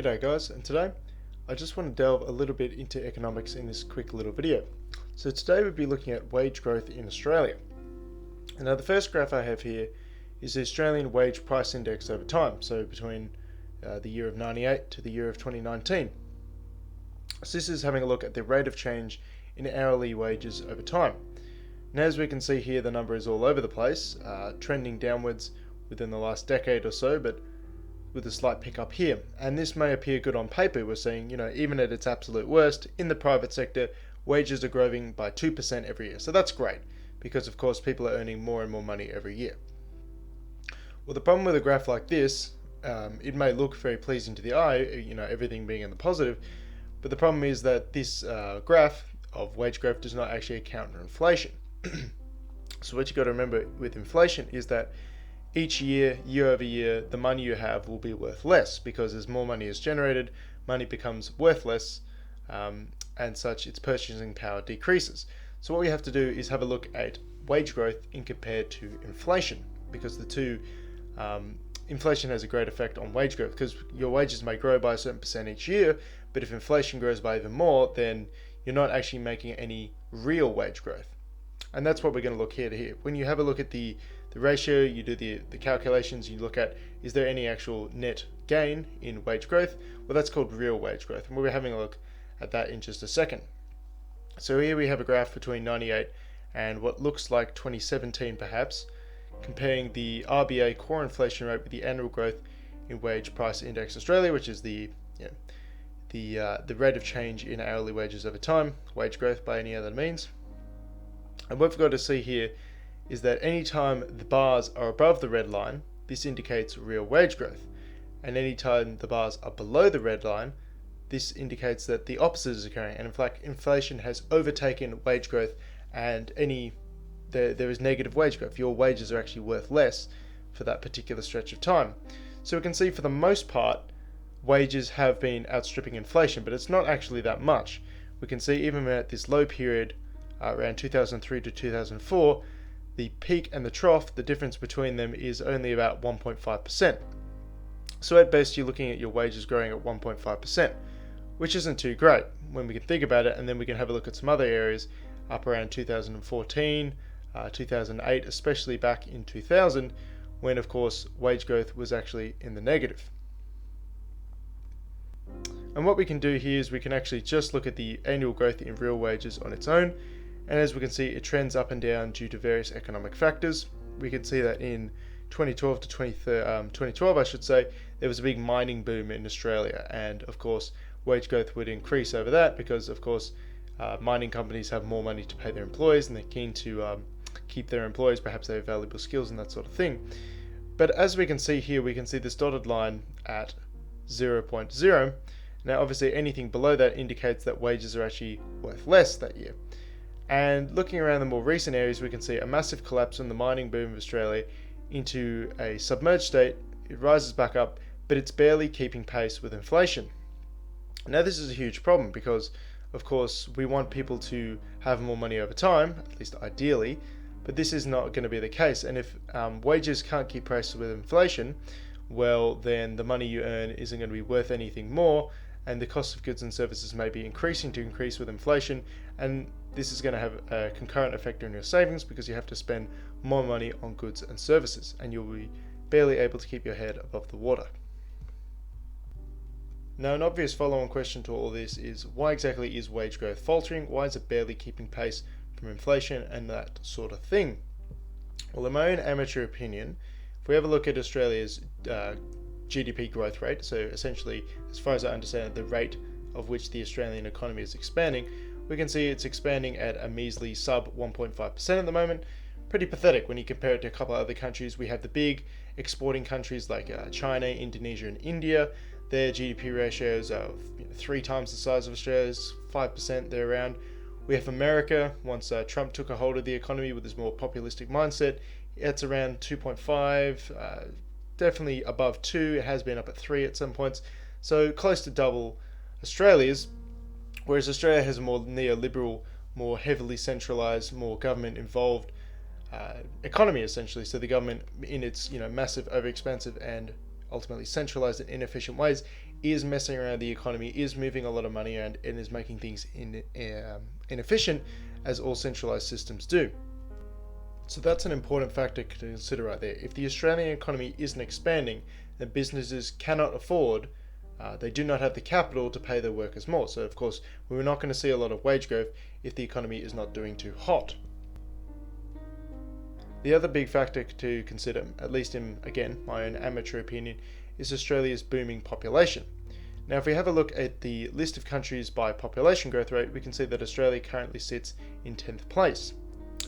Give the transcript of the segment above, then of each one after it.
G'day guys, and today I just want to delve a little bit into economics in this quick little video. So today we'll be looking at wage growth in Australia. And now the first graph I have here is the Australian wage price index over time, so between the year of 98 to the year of 2019. So this is having a look at the rate of change in hourly wages over time. And as we can see here, the number is all over the place, trending downwards within the last decade or so, but with a slight pickup here. And this may appear good on paper. We're seeing, even at its absolute worst, in the private sector, wages are growing by 2% every year. So that's great, because of course people are earning more and more money every year. Well, the problem with a graph like this, it may look very pleasing to the eye, everything being in the positive, but the problem is that this graph of wage growth does not actually account for inflation. So what you got to remember with inflation is that each year, year over year, the money you have will be worth less, because as more money is generated, money becomes worth less, and such its purchasing power decreases. So what we have to do is have a look at wage growth in compared to inflation, because the two, inflation has a great effect on wage growth, because your wages may grow by a certain percent each year, but if inflation grows by even more, then you're not actually making any real wage growth. And that's what we're going to look here. When you have a look at the ratio, you do the calculations, you look at, is there any actual net gain in wage growth? Well, that's called real wage growth, and we'll be having a look at that in just a second. So here we have a graph between 98 and what looks like 2017 perhaps, comparing the RBA core inflation rate with the annual growth in wage price index Australia, which is the rate of change in hourly wages over time, wage growth by any other means. And what we've got to see here is that anytime the bars are above the red line, this indicates real wage growth. And anytime the bars are below the red line, this indicates that the opposite is occurring. And in fact, inflation has overtaken wage growth, and there is negative wage growth. Your wages are actually worth less for that particular stretch of time. So we can see for the most part, wages have been outstripping inflation, but it's not actually that much. We can see even at this low period, around 2003 to 2004, the peak and the trough, the difference between them is only about 1.5%. So at best, you're looking at your wages growing at 1.5%, which isn't too great when we can think about it. And then we can have a look at some other areas up around 2014, 2008, especially back in 2000, when of course wage growth was actually in the negative. And what we can do here is we can actually just look at the annual growth in real wages on its own. And as we can see, it trends up and down due to various economic factors. We can see that in 2012 to 2012, I should say, there was a big mining boom in Australia. And of course, wage growth would increase over that because, of course, mining companies have more money to pay their employees and they're keen to keep their employees. Perhaps they have valuable skills and that sort of thing. But as we can see here, we can see this dotted line at 0.0. Now, obviously, anything below that indicates that wages are actually worth less that year. And looking around the more recent areas, we can see a massive collapse in the mining boom of Australia into a submerged state. It rises back up, but it's barely keeping pace with inflation. Now, this is a huge problem because, of course, we want people to have more money over time, at least ideally, but this is not going to be the case. And if wages can't keep pace with inflation, well, then the money you earn isn't going to be worth anything more, and the cost of goods and services may be increasing with inflation, and this is going to have a concurrent effect on your savings because you have to spend more money on goods and services, and you'll be barely able to keep your head above the water. Now, an obvious follow-on question to all this is, why exactly is wage growth faltering? Why is it barely keeping pace from inflation and that sort of thing? Well, in my own amateur opinion, if we have a look at Australia's GDP growth rate, so essentially, as far as I understand it, the rate of which the Australian economy is expanding, we can see it's expanding at a measly sub 1.5% at the moment. Pretty pathetic when you compare it to a couple of other countries. We have the big exporting countries like China, Indonesia, and India. Their GDP ratios are 3 times the size of Australia's, 5% there around. We have America. Once Trump took a hold of the economy with his more populistic mindset, it's around 2.5, definitely above 2. It has been up at 3 at some points, so close to double Australia's. Whereas Australia has a more neoliberal, more heavily centralised, more government-involved economy, essentially. So the government, in its massive, overexpensive, and ultimately centralized in inefficient ways, is messing around the economy, is moving a lot of money around, and is making things inefficient, as all centralized systems do. So that's an important factor to consider right there. If the Australian economy isn't expanding, then businesses cannot afford, they do not have the capital to pay their workers more. So of course, we're not going to see a lot of wage growth if the economy is not doing too hot. The other big factor to consider, at least in, again, my own amateur opinion, is Australia's booming population. Now, if we have a look at the list of countries by population growth rate, we can see that Australia currently sits in 10th place.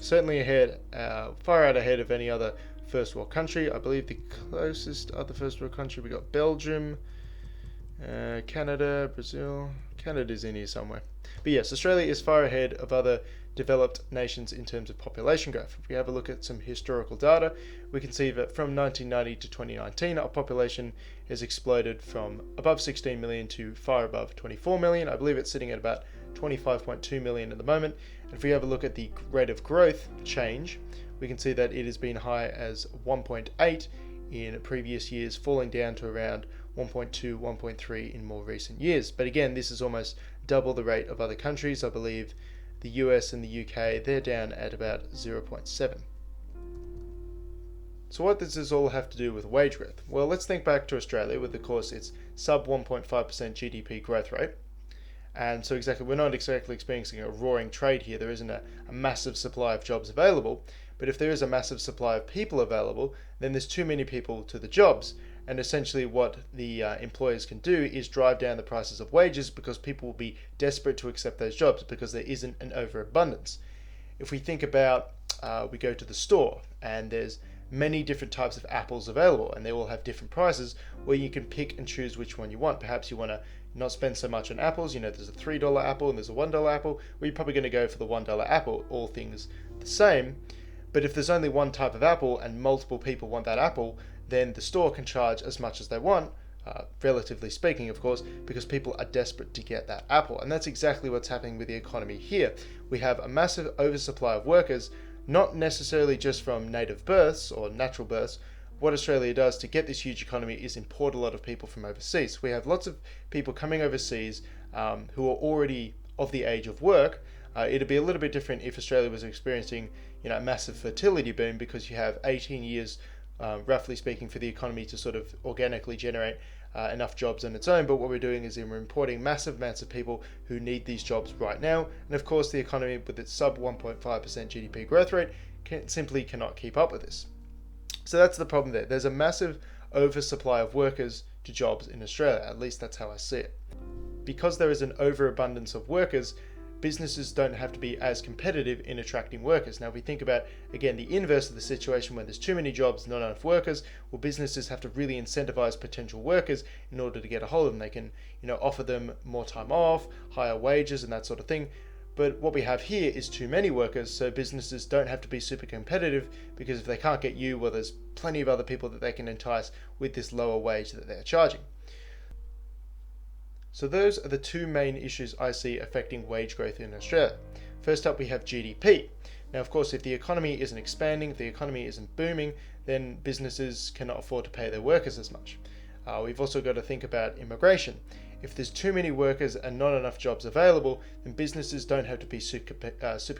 Certainly ahead, far out ahead of any other first world country. I believe the closest other first world country, we got Belgium, Canada, Brazil. Canada's in here somewhere. But yes, Australia is far ahead of other developed nations in terms of population growth. If we have a look at some historical data, we can see that from 1990 to 2019, our population has exploded from above 16 million to far above 24 million. I believe it's sitting at about 25.2 million at the moment. And if we have a look at the rate of growth change, we can see that it has been high as 1.8 in previous years, falling down to around 1.2, 1.3 in more recent years. But again, this is almost double the rate of other countries. I believe the US and the UK, they're down at about 0.7. So what does this all have to do with wage growth? Well, let's think back to Australia with, of course, its sub 1.5% GDP growth rate. And so exactly, we're not exactly experiencing a roaring trade here. There isn't a massive supply of jobs available. But if there is a massive supply of people available, then there's too many people to the jobs. And essentially what the employers can do is drive down the prices of wages because people will be desperate to accept those jobs because there isn't an overabundance. If we think about, we go to the store and there's many different types of apples available and they all have different prices where you can pick and choose which one you want. Perhaps you want to not spend so much on apples. You know, there's a $3 apple and there's a $1 apple. Well, you're probably going to go for the $1 apple, all things the same. But if there's only one type of apple and multiple people want that apple, then the store can charge as much as they want, relatively speaking, of course, because people are desperate to get that apple. And that's exactly what's happening with the economy here. We have a massive oversupply of workers, not necessarily just from native births or natural births. What Australia does to get this huge economy is import a lot of people from overseas. We have lots of people coming overseas who are already of the age of work. It'd be a little bit different if Australia was experiencing, a massive fertility boom because you have 18 years, roughly speaking, for the economy to sort of organically generate enough jobs on its own. But what we're doing is we're importing massive amounts of people who need these jobs right now. And of course, the economy with its sub 1.5% GDP growth rate simply cannot keep up with this. So that's the problem there. There's a massive oversupply of workers to jobs in Australia. At least that's how I see it. Because there is an overabundance of workers, businesses don't have to be as competitive in attracting workers. Now, if we think about, again, the inverse of the situation where there's too many jobs, not enough workers, well, businesses have to really incentivize potential workers in order to get a hold of them. They can, offer them more time off, higher wages, and that sort of thing. But what we have here is too many workers, so businesses don't have to be super competitive because if they can't get you, well, there's plenty of other people that they can entice with this lower wage that they're charging. So those are the two main issues I see affecting wage growth in Australia. First up, we have GDP. Now, of course, if the economy isn't expanding, if the economy isn't booming, then businesses cannot afford to pay their workers as much. We've also got to think about immigration. If there's too many workers and not enough jobs available, then businesses don't have to be super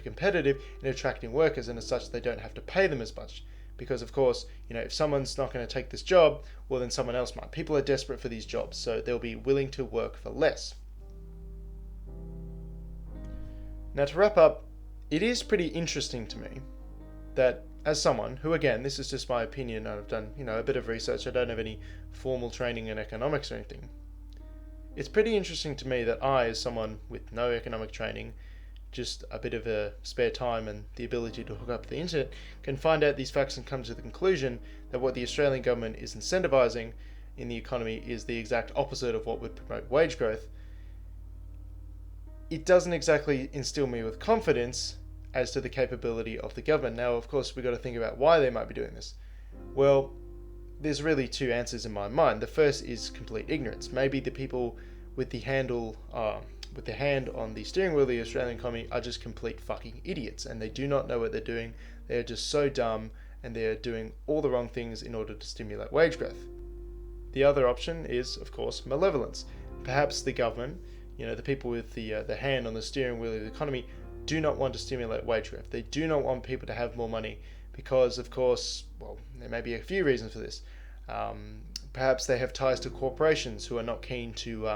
competitive in attracting workers, and as such, they don't have to pay them as much. Because, of course, if someone's not going to take this job, well, then someone else might. People are desperate for these jobs, so they'll be willing to work for less. Now, to wrap up, it is pretty interesting to me that as someone who, again, this is just my opinion, I've done, a bit of research, I don't have any formal training in economics or anything. It's pretty interesting to me that I, as someone with no economic training, just a bit of a spare time and the ability to hook up the internet, can find out these facts and come to the conclusion that what the Australian government is incentivizing in the economy is the exact opposite of what would promote wage growth. It doesn't exactly instill me with confidence as to the capability of the government. Now, of course, we've got to think about why they might be doing this. Well, there's really two answers in my mind. The first is complete ignorance. Maybe the people with the hand on the steering wheel of the Australian economy are just complete fucking idiots and they do not know what they're doing. They're just so dumb and they're doing all the wrong things in order to stimulate wage growth. The other option is, of course, malevolence. Perhaps the government, the people with the hand on the steering wheel of the economy, do not want to stimulate wage growth. They do not want people to have more money because, of course, well, there may be a few reasons for this. Perhaps they have ties to corporations who are not keen to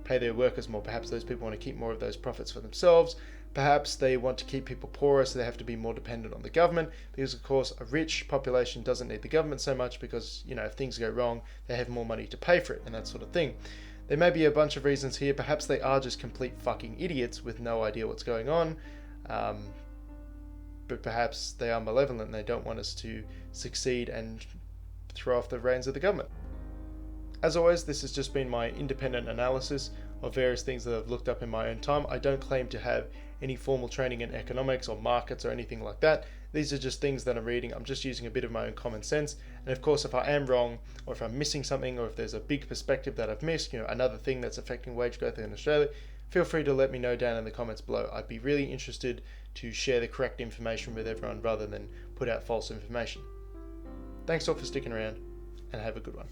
pay their workers more. Perhaps those people want to keep more of those profits for themselves. Perhaps they want to keep people poorer, so they have to be more dependent on the government because, of course, a rich population doesn't need the government so much because, if things go wrong, they have more money to pay for it and that sort of thing. There may be a bunch of reasons here. Perhaps they are just complete fucking idiots with no idea what's going on. But perhaps they are malevolent and they don't want us to succeed and throw off the reins of the government. As always, this has just been my independent analysis of various things that I've looked up in my own time. I don't claim to have any formal training in economics or markets or anything like that. These are just things that I'm reading. I'm just using a bit of my own common sense. And of course, if I am wrong, or if I'm missing something, or if there's a big perspective that I've missed, another thing that's affecting wage growth in Australia, feel free to let me know down in the comments below. I'd be really interested to share the correct information with everyone rather than put out false information. Thanks all for sticking around, and have a good one.